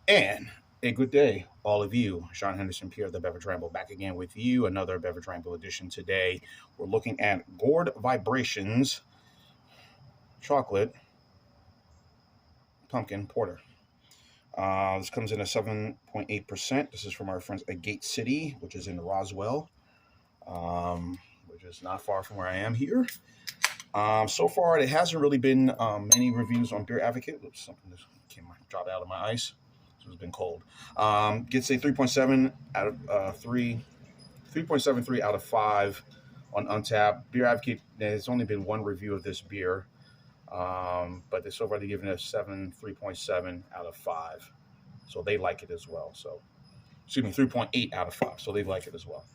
And a good day, all of you. Sean Henderson, Pierre, the Beverage Ramble, back again with you. Another Beverage Ramble edition today. We're looking at Gourd Vibrations Chocolate Pumpkin Porter. This comes in at 7.8%. This is from our friends at Gate City, which is in Roswell, which is not far from where I am here. So far, it hasn't really been many reviews on Beer Advocate. Oops, something just dropped out of my ice. It's been cold. Gets a 3.7 out of 3.73 out of 5 on Untappd. Beer Advocate, there's only been one review of this beer, but they're so far giving it a 3.7 out of 5. So they like it as well. So, excuse me, 3.8 out of 5. So they like it as well.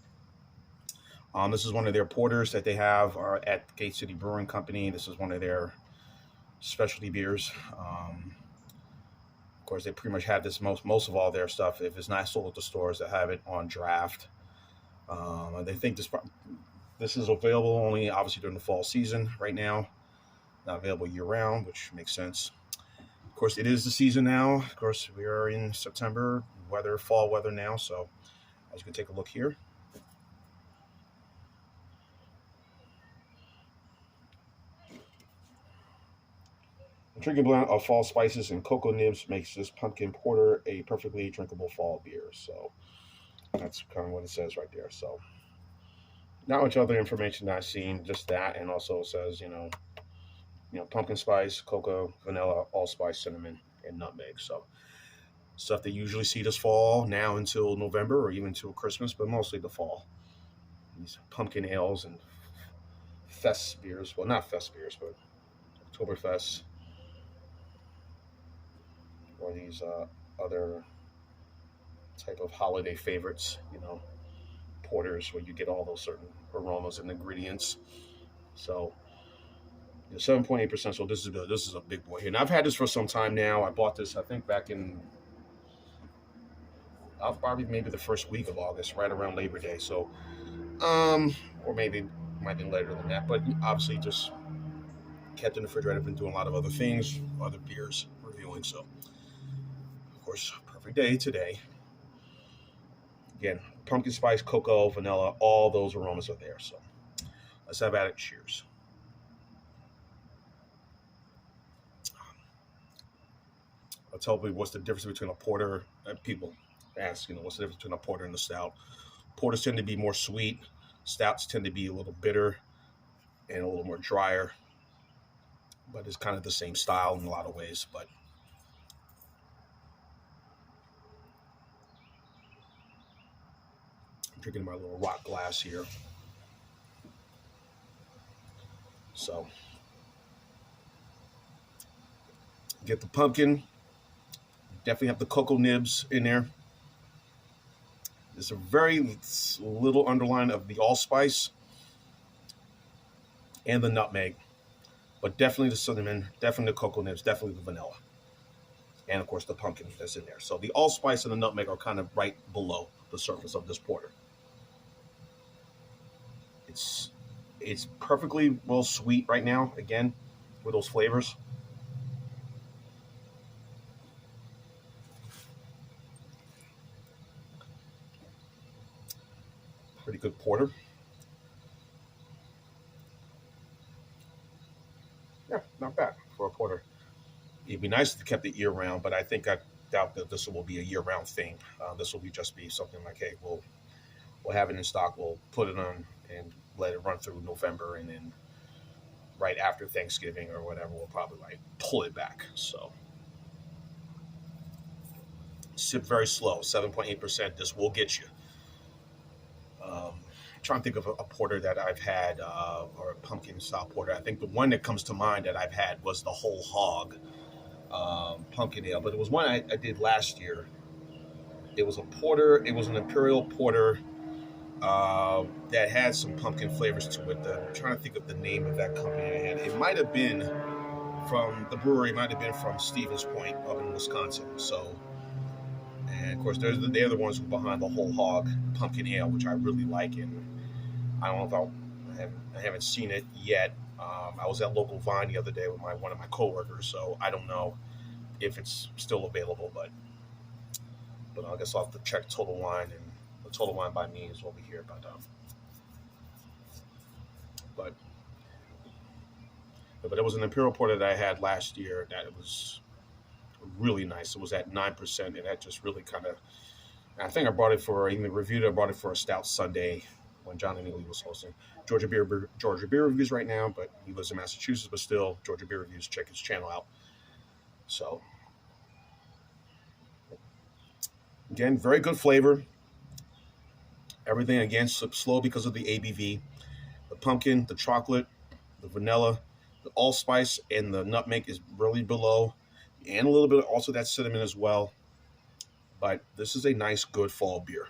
This is one of their porters that they have at Gate City Brewing Company. This is one of their specialty beers. Of course, they pretty much have this most of all their stuff. If it's not sold at the stores, they have it on draft. They think this is available only obviously during the fall season right now. Not available year round, which makes sense. Of course, it is the season now. Of course, we are in September, fall weather now. So as you can take a look here. A drinking blend of fall spices and cocoa nibs makes this pumpkin porter a perfectly drinkable fall beer. So that's kind of what it says right there. So not much other information that I've seen, just that, and also it says pumpkin spice, cocoa, vanilla, allspice, cinnamon, and nutmeg. So stuff they usually see this fall now until November or even until Christmas, but mostly the fall. These pumpkin ales and fest beers, well, not fest beers, but Oktoberfest, or these other type of holiday favorites, porters where you get all those certain aromas and ingredients. So 7.8%. So this is a big boy here. And I've had this for some time now. I bought this, I think, back in probably maybe the first week of August, right around Labor Day. So, or maybe might be later than that. But obviously, just kept in the refrigerator. Been doing a lot of other things, other beers, reviewing. So, of course, perfect day today. Again, pumpkin spice, cocoa, vanilla, all those aromas are there. So, let's have at it. Cheers. I'll tell people what's the difference between a porter. People ask, what's the difference between a porter and a stout? Porters tend to be more sweet. Stouts tend to be a little bitter and a little more drier. But it's kind of the same style in a lot of ways. But I'm drinking my little rock glass here. So get the pumpkin. Definitely have the cocoa nibs in there. There's a very little underline of the allspice and the nutmeg, but definitely the cinnamon, definitely the cocoa nibs, definitely the vanilla, and of course the pumpkin that's in there. So the allspice and the nutmeg are kind of right below the surface of this porter. It's perfectly well sweet right now, again, with those flavors. Pretty good porter. Yeah, not bad for a porter. It'd be nice if they kept it year round, but I doubt that this will be a year round thing. This will just be something like, hey, we'll have it in stock. We'll put it on and let it run through November, and then right after Thanksgiving or whatever, we'll probably pull it back. So sip very slow, 7.8%. This will get you. Trying to think of a porter that I've had, or a pumpkin style porter. I think the one that comes to mind that I've had was the Whole Hog pumpkin ale, but it was one I did last year. It was a porter. It was an imperial porter that had some pumpkin flavors to it. I'm trying to think of the name of that company I had. It might have been from the brewery. It might have been from Stevens Point up in Wisconsin. So, and of course, they're the ones who are behind the Whole Hog pumpkin ale, which I really like. And I don't know if I haven't seen it yet. I was at Local Vine the other day with one of my coworkers, so I don't know if it's still available. But But I guess I'll have to check Total Wine, and the Total Wine by me is over here. But it was an Imperial Porter that I had last year that it was really nice. It was at 9%, and that just really kind of. I think I brought it for even reviewed. I brought it for a Stout Sunday when John and Neely was hosting Georgia Beer Reviews right now, but he lives in Massachusetts. But still, Georgia Beer Reviews. Check his channel out. So again, very good flavor. Everything again slow because of the ABV, the pumpkin, the chocolate, the vanilla, the allspice, and the nutmeg is really below, and a little bit also that cinnamon as well. But this is a nice, good fall beer.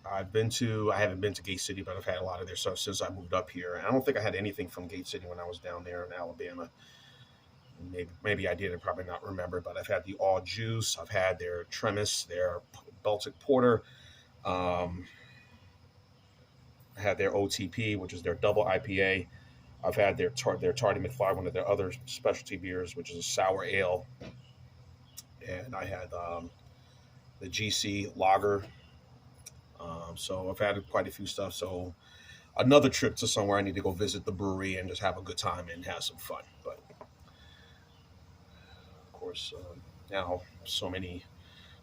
I haven't been to Gate City, but I've had a lot of their stuff since I moved up here. I don't think I had anything from Gate City when I was down there in Alabama. Maybe I did, and probably not remember, but I've had the All Juice. I've had their Tremis, their Baltic Porter. I had their OTP, which is their double IPA. I've had their Tardy McFly, one of their other specialty beers, which is a sour ale. And I had the GC Lager. So I've had quite a few stuff. So another trip to somewhere I need to go visit the brewery and just have a good time and have some fun. But of course, now so many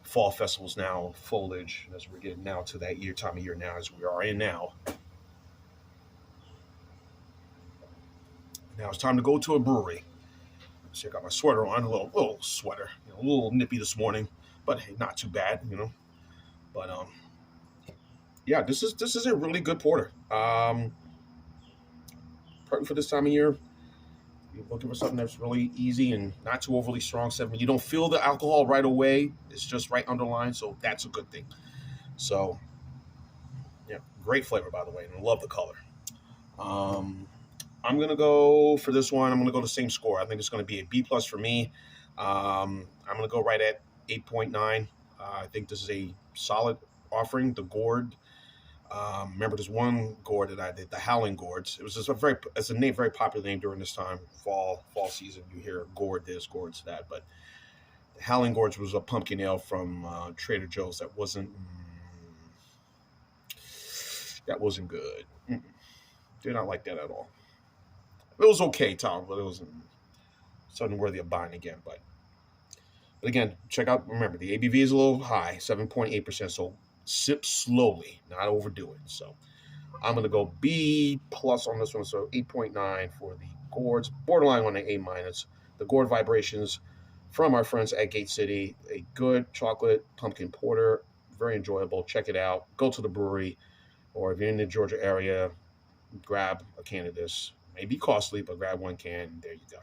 fall festivals now, foliage, as we're getting now to that time of year now, as we are in now. Now it's time to go to a brewery. So I got my sweater on, a little sweater, a little nippy this morning, but hey, not too bad, But yeah, this is a really good porter. Perfect for this time of year. You're looking for something that's really easy and not too overly strong. 7. You don't feel the alcohol right away. It's just right underlined, so that's a good thing. So yeah, great flavor, by the way, and I love the color. I'm going to go for this one. I'm going to go the same score. I think it's going to be a B+ for me. I'm going to go right at 8.9. I think this is a solid offering. The Gourd. Remember, there's one Gourd that I did, the Howling Gourds. It was just it's a very popular name during this time, fall season. You hear Gourd this, Gourds that. But the Howling Gourds was a pumpkin ale from Trader Joe's that wasn't good. Did not like that at all. It was okay, Tom, but it wasn't something worthy of buying again. But again, check out. Remember, the ABV is a little high, 7.8%. So sip slowly, not overdo it. So I'm going to go B+ on this one. So 8.9 for the Gourds, borderline on the A-. The Gourd Vibrations from our friends at Gate City. A good chocolate pumpkin porter, very enjoyable. Check it out. Go to the brewery, or if you're in the Georgia area, grab a can of this. May be costly, but grab one can, and there you go.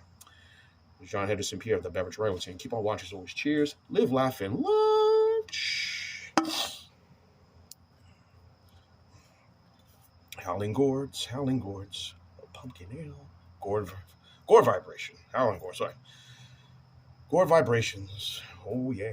John Henderson Pierre of the Beverage Royalty. Keep on watching as always. Cheers. Live, laugh, and love. Howling Gourds. Pumpkin ale. Gourd Vibration. Howling Gourd, sorry. Gourd Vibrations. Oh, yeah.